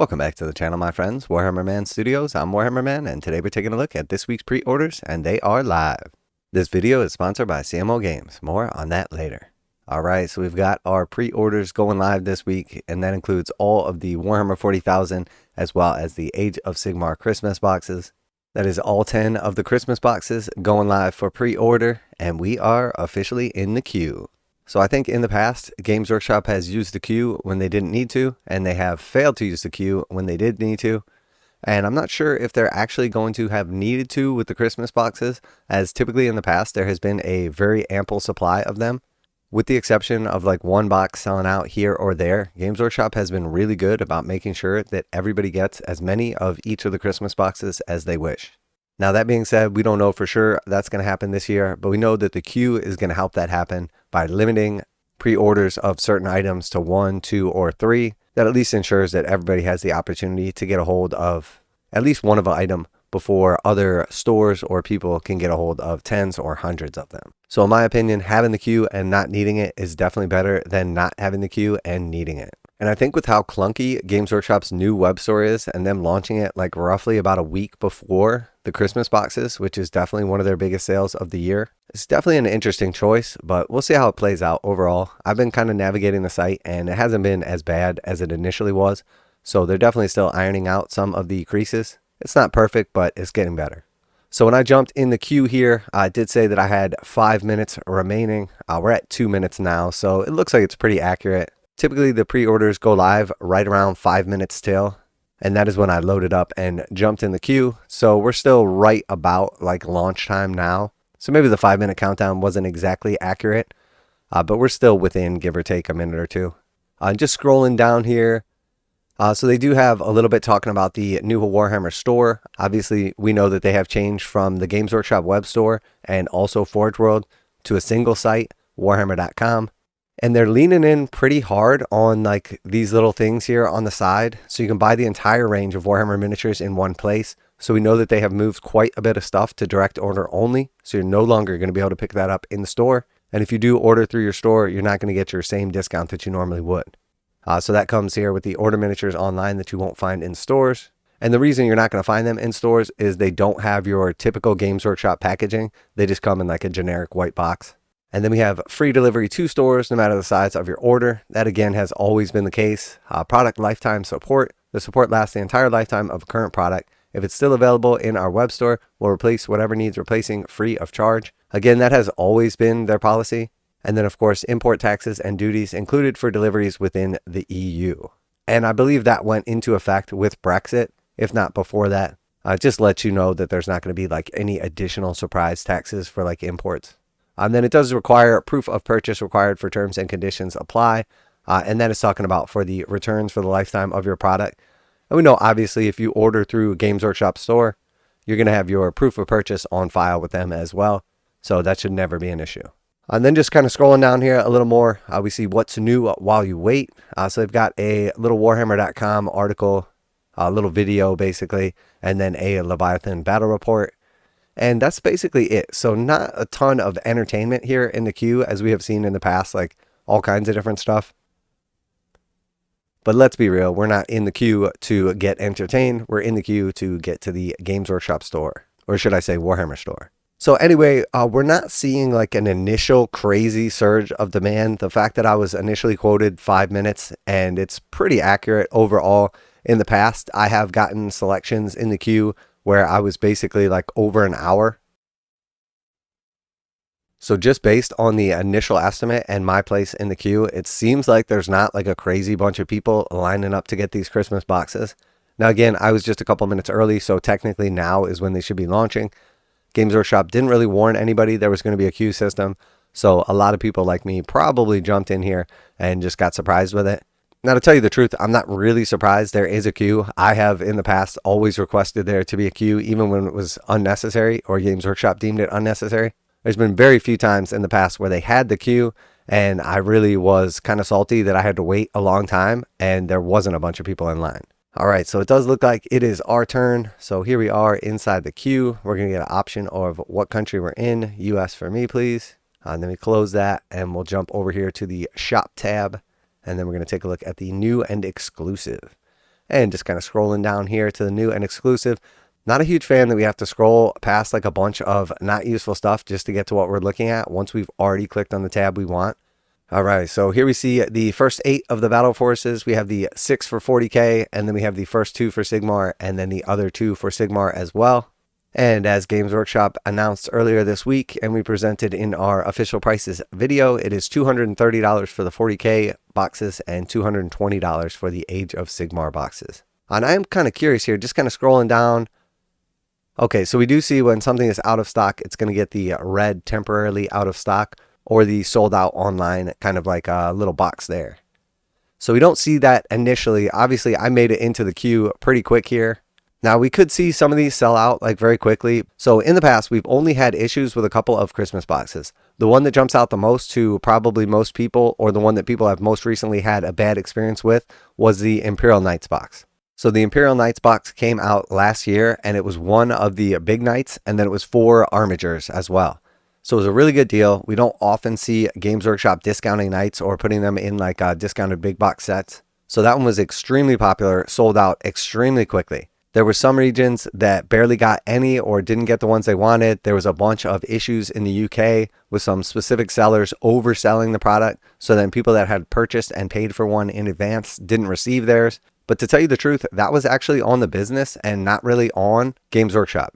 Welcome back to the channel, my friends. Warhammer Man Studios. I'm Warhammer Man, and today we're taking a look at this week's pre-orders, and they are live. This video is sponsored by CMO Games. More on that later. Alright, so we've got our pre-orders going live this week, and that includes all of the Warhammer 40,000 as well as the Age of Sigmar Christmas boxes. That is all 10 of the Christmas boxes going live for pre-order, and we are officially in the queue. So I think in the past, Games Workshop has used the queue when they didn't need to, and they have failed to use the queue when they did need to. And I'm not sure if they're actually going to have needed to with the Christmas boxes, as typically in the past there has been a very ample supply of them. With the exception of like one box selling out here or there, Games Workshop has been really good about making sure that everybody gets as many of each of the Christmas boxes as they wish. Now that being said, we don't know for sure that's going to happen this year, but we know that the queue is going to help that happen by limiting pre-orders of certain items to 1, 2, or 3. That at least ensures that everybody has the opportunity to get a hold of at least one of an item before other stores or people can get a hold of tens or hundreds of them. So in my opinion, having the queue and not needing it is definitely better than not having the queue and needing it. And I think with how clunky Games Workshop's new web store is and them launching it like roughly about a week before the Christmas boxes, which is definitely one of their biggest sales of the year, it's definitely an interesting choice, but we'll see how it plays out overall. I've been kind of navigating the site and it hasn't been as bad as it initially was. So they're definitely still ironing out some of the creases. It's not perfect, but it's getting better. So when I jumped in the queue here, I did say that I had 5 minutes remaining. We're at 2 minutes now, so it looks like it's pretty accurate. Typically the pre-orders go live right around 5 minutes till, and that is when I loaded up and jumped in the queue. So we're still right about like launch time now. So maybe the 5-minute countdown wasn't exactly accurate, but we're still within give or take a minute or two. Just scrolling down here. So they do have a little bit talking about the new Warhammer store. Obviously, we know that they have changed from the Games Workshop web store and also Forge World to a single site, warhammer.com. And they're leaning in pretty hard on like these little things here on the side. So you can buy the entire range of Warhammer miniatures in one place. So we know that they have moved quite a bit of stuff to direct order only. So you're no longer going to be able to pick that up in the store. And if you do order through your store, you're not going to get your same discount that you normally would. So that comes here with the order miniatures online that you won't find in stores. And the reason you're not going to find them in stores is they don't have your typical Games Workshop packaging. They just come in like a generic white box. And then we have free delivery to stores no matter the size of your order. That again has always been the case. Product lifetime support. The support lasts the entire lifetime of a current product. If it's still available in our web store, we'll replace whatever needs replacing free of charge. Again, that has always been their policy. And then of course, import taxes and duties included for deliveries within the EU. And I believe that went into effect with Brexit, if not before that. Just let you know that there's not going to be like any additional surprise taxes for like imports. And then it does require proof of purchase required for terms and conditions apply. And that is talking about for the returns for the lifetime of your product. And we know obviously if you order through Games Workshop store, you're going to have your proof of purchase on file with them as well. So that should never be an issue. And then just kind of scrolling down here a little more, we see what's new while you wait. So they've got a little Warhammer.com article, a little video basically, and then a Leviathan battle report. And that's basically it. So not a ton of entertainment here in the queue as we have seen in the past, like all kinds of different stuff. But let's be real, we're not in the queue to get entertained. We're in the queue to get to the Games Workshop store, or should I say Warhammer store. So anyway, we're not seeing like an initial crazy surge of demand. The fact that I was initially quoted 5 minutes and it's pretty accurate overall. In the past, I have gotten selections in the queue where I was basically like over an hour. So just based on the initial estimate and my place in the queue, it seems like there's not like a crazy bunch of people lining up to get these Christmas boxes. Now again, I was just a couple minutes early, so technically now is when they should be launching. Games Workshop didn't really warn anybody there was going to be a queue system, so a lot of people like me probably jumped in here and just got surprised with it. Now to tell you the truth, I'm not really surprised there is a queue. I have in the past always requested there to be a queue even when it was unnecessary or Games Workshop deemed it unnecessary. There's been very few times in the past where they had the queue and I really was kind of salty that I had to wait a long time and there wasn't a bunch of people in line. All right, so it does look like it is our turn. So here we are inside the queue. We're going to get an option of what country we're in. US for me, please. And then we close that and we'll jump over here to the shop tab. And then we're going to take a look at the new and exclusive. And just kind of scrolling down here to the new and exclusive. Not a huge fan that we have to scroll past like a bunch of not useful stuff just to get to what we're looking at once we've already clicked on the tab we want. All right, so here we see the first 8 of the Battleforces. We have the 6 for 40k, and then we have the first 2 for Sigmar, and then the other 2 for Sigmar as well. And as Games Workshop announced earlier this week, and we presented in our official prices video, it is $230 for the 40k boxes and $220 for the Age of Sigmar boxes. And I'm kind of curious here, just kind of scrolling down. Okay, so we do see when something is out of stock, it's going to get the red temporarily out of stock, or the sold out online, kind of like a little box there. So we don't see that initially. Obviously, I made it into the queue pretty quick here. Now, we could see some of these sell out like very quickly. So in the past, we've only had issues with a couple of Christmas boxes. The one that jumps out the most to probably most people, or the one that people have most recently had a bad experience with, was the Imperial Knights box. So the Imperial Knights box came out last year, and it was one of the big knights, and then it was 4 armigers as well. So it was a really good deal. We don't often see Games Workshop discounting knights or putting them in like discounted big box sets. So that one was extremely popular, sold out extremely quickly. There were some regions that barely got any or didn't get the ones they wanted. There was a bunch of issues in the UK with some specific sellers overselling the product. So then people that had purchased and paid for one in advance didn't receive theirs. But to tell you the truth, that was actually on the business and not really on Games Workshop.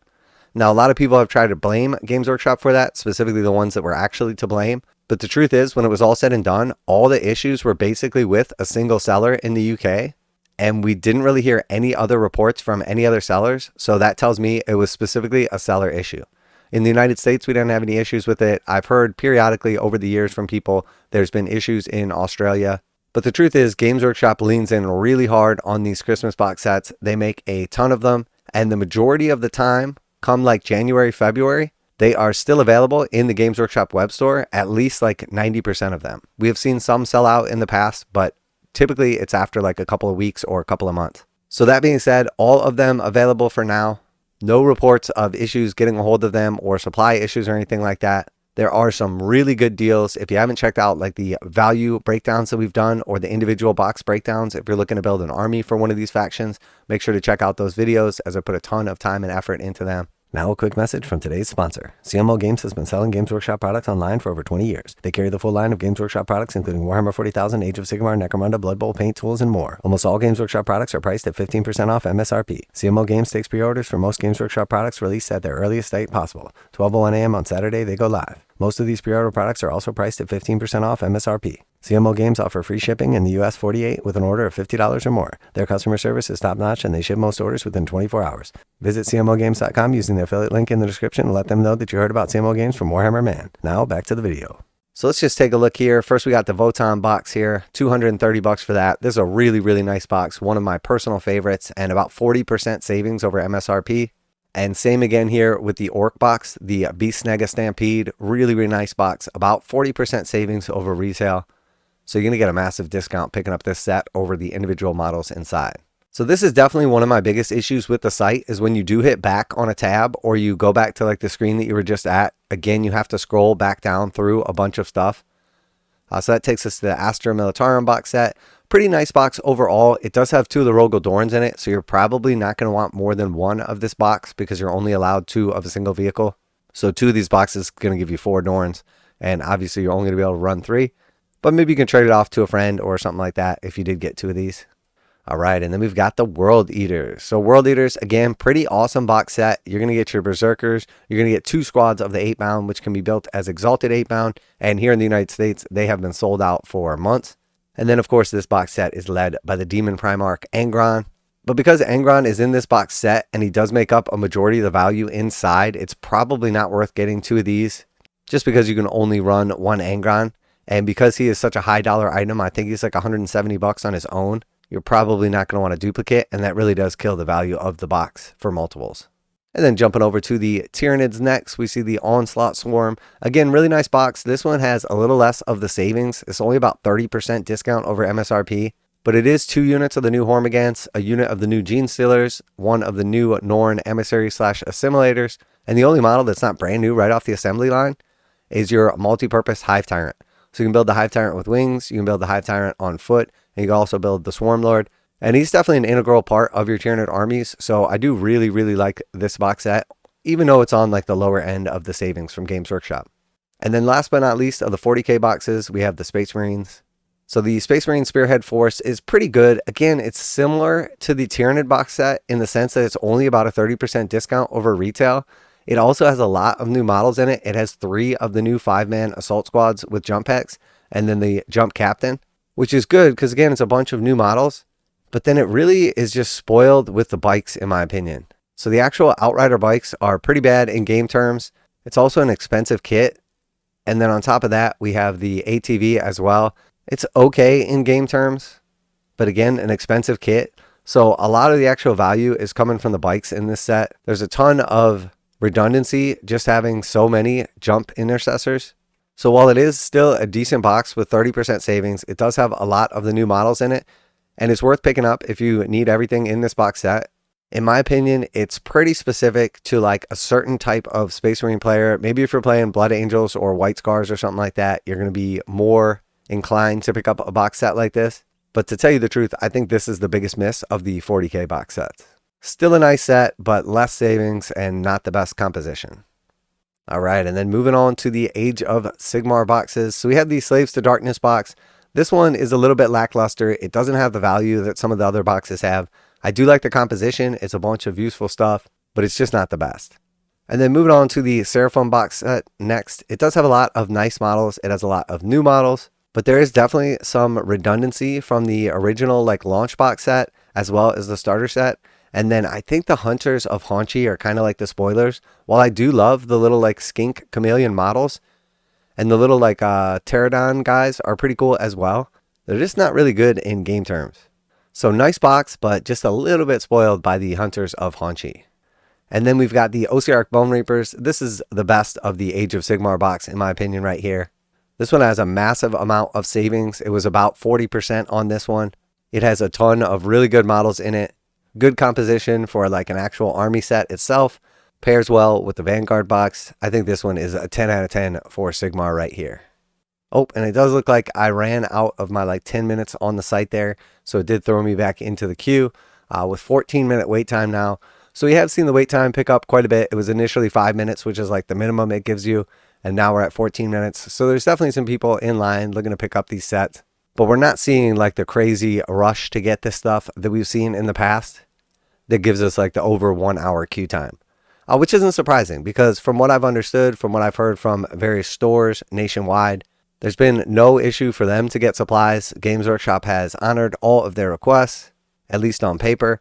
Now, a lot of people have tried to blame Games Workshop for that, specifically the ones that were actually to blame. But the truth is, when it was all said and done, all the issues were basically with a single seller in the UK. And we didn't really hear any other reports from any other sellers. So that tells me it was specifically a seller issue. In the United States, we didn't have any issues with it. I've heard periodically over the years from people, there's been issues in Australia. But the truth is, Games Workshop leans in really hard on these Christmas box sets. They make a ton of them. And the majority of the time, come like January, February, they are still available in the Games Workshop web store, at least like 90% of them. We have seen some sell out in the past, but typically it's after like a couple of weeks or a couple of months. So that being said, all of them available for now. No reports of issues getting a hold of them or supply issues or anything like that. There are some really good deals. If you haven't checked out like the value breakdowns that we've done or the individual box breakdowns, if you're looking to build an army for one of these factions, make sure to check out those videos as I put a ton of time and effort into them. Now a quick message from today's sponsor. CMO Games has been selling Games Workshop products online for over 20 years. They carry the full line of Games Workshop products, including Warhammer 40,000, Age of Sigmar, Necromunda, Blood Bowl, paint tools, and more. Almost all Games Workshop products are priced at 15% off MSRP. CMO Games takes pre-orders for most Games Workshop products released at their earliest date possible. 12:01 a.m. on Saturday, they go live. Most of these pre-order products are also priced at 15% off MSRP. CMO Games offer free shipping in the US 48 with an order of $50 or more. Their customer service is top-notch and they ship most orders within 24 hours. Visit CMOGames.com using the affiliate link in the description and let them know that you heard about CMO Games from Warhammer Man. Now back to the video. So let's just take a look here. First we got the Votann box here, $230 for that. This is a really, really nice box, one of my personal favorites, and about 40% savings over MSRP. And same again here with the Orc box, the Beastnega Stampede, really, really nice box, about 40% savings over retail. So you're going to get a massive discount picking up this set over the individual models inside. So this is definitely one of my biggest issues with the site is when you do hit back on a tab or you go back to like the screen that you were just at, again, you have to scroll back down through a bunch of stuff. So that takes us to the Astra Militarum box set. Pretty nice box overall. It does have 2 of the Rogal Dorns in it, so you're probably not going to want more than 1 of this box because you're only allowed 2 of a single vehicle. So 2 of these boxes are going to give you 4 Dorns, and obviously you're only going to be able to run 3. But maybe you can trade it off to a friend or something like that if you did get 2 of these. All right, and then we've got the World Eaters. So World Eaters, again, pretty awesome box set. You're going to get your Berserkers. You're going to get 2 squads of the 8-bound, which can be built as Exalted 8-bound. And here in the United States, they have been sold out for months. And then, of course, this box set is led by the Demon Primarch Angron. But because Angron is in this box set and he does make up a majority of the value inside, it's probably not worth getting 2 of these just because you can only run 1 Angron. And because he is such a high dollar item, I think he's like $170 on his own. You're probably not going to want a duplicate, and that really does kill the value of the box for multiples. And then jumping over to the Tyranids next, we see the Onslaught Swarm. Again, really nice box. This one has a little less of the savings. It's only about 30% discount over MSRP, but it is 2 units of the new Hormagaunts, a unit of the new Gene Stealers, 1 of the new Norn Emissary/Assimilators, and the only model that's not brand new right off the assembly line is your multi-purpose Hive Tyrant. So you can build the Hive Tyrant with wings, you can build the Hive Tyrant on foot, and you can also build the Swarm Lord. And he's definitely an integral part of your Tyranid armies. So I do really, really like this box set, even though it's on like the lower end of the savings from Games Workshop. And then last but not least of the 40k boxes, we have the Space Marines. So the Space Marine Spearhead Force is pretty good. Again, it's similar to the Tyranid box set in the sense that it's only about a 30% discount over retail. It also has a lot of new models in it. It has 3 of the new 5-man assault squads with jump packs, and then the jump captain, which is good because again, it's a bunch of new models. But then it really is just spoiled with the bikes, in my opinion. So the actual Outrider bikes are pretty bad in game terms. It's also an expensive kit. And then on top of that, we have the ATV as well. It's okay in game terms, but again, an expensive kit. So a lot of the actual value is coming from the bikes in this set. There's a ton of redundancy just having so many jump intercessors. So while it is still a decent box with 30% savings, it does have a lot of the new models in it. And it's worth picking up if you need everything in this box set. In my opinion, it's pretty specific to like a certain type of Space Marine player. Maybe if you're playing Blood Angels or White Scars or something like that, you're going to be more inclined to pick up a box set like this. But to tell you the truth, I think this is the biggest miss of the 40k box sets. Still a nice set, but less savings and not the best composition. All right, and then moving on to the Age of Sigmar boxes. So we have the Slaves to Darkness box. This one is a little bit lackluster. It doesn't have the value that some of the other boxes have. I do like the composition. It's a bunch of useful stuff, but it's just not the best. And then moving on to the Seraphon box set next. It does have a lot of nice models. It has a lot of new models, but there is definitely some redundancy from the original like launch box set as well as the starter set. And then I think the Hunters of Haunchi are kind of like the spoilers. While I do love the little like skink chameleon models and the little like Theridon guys are pretty cool as well, they're just not really good in game terms. So nice box, but just a little bit spoiled by the Hunters of Haunchi. And then we've got the Ossiarch Bonereapers. This is the best of the Age of Sigmar box in my opinion right here. This one has a massive amount of savings. It was about 40% on this one. It has a ton of really good models in it. Good composition for like an actual army set itself. Pairs well with the Vanguard box. I think this one is a 10 out of 10 for Sigmar right here. Oh, and it does look like I ran out of my like 10 minutes on the site there. So it did throw me back into the queue with 14-minute wait time now. So we have seen the wait time pick up quite a bit. It was initially 5 minutes, which is like the minimum it gives you. And now we're at 14 minutes. So there's definitely some people in line looking to pick up these sets. But we're not seeing like the crazy rush to get this stuff that we've seen in the past that gives us like the over 1 hour queue time. Which isn't surprising because from what I've understood, from what I've heard from various stores nationwide, there's been no issue for them to get supplies. Games Workshop has honored all of their requests, at least on paper.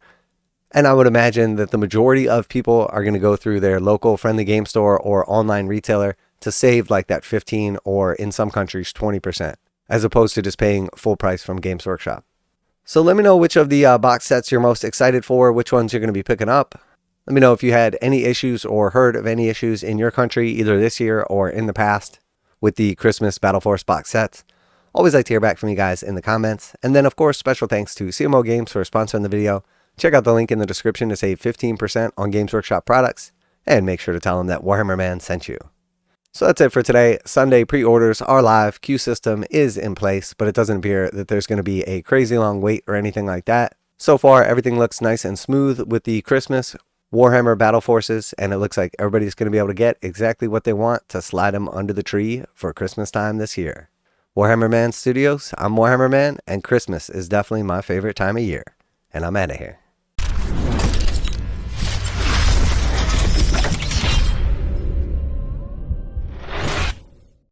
And I would imagine that the majority of people are going to go through their local friendly game store or online retailer to save like that 15 or in some countries 20%, as opposed to just paying full price from Games Workshop. So let me know which of the box sets you're most excited for, which ones you're going to be picking up. Let me know if you had any issues or heard of any issues in your country, either this year or in the past, with the Christmas Battleforce box sets. Always like to hear back from you guys in the comments. And then, of course, special thanks to CMO Games for sponsoring the video. Check out the link in the description to save 15% on Games Workshop products. And make sure to tell them that Warhammer Man sent you. So that's it for today. Sunday pre-orders are live. Queue system is in place, but it doesn't appear that there's going to be a crazy long wait or anything like that. So far, everything looks nice and smooth with the Christmas Warhammer Battleforces, and it looks like everybody's going to be able to get exactly what they want to slide them under the tree for Christmas time this year. Warhammer Man Studios, I'm Warhammer Man, and Christmas is definitely my favorite time of year, and I'm out of here.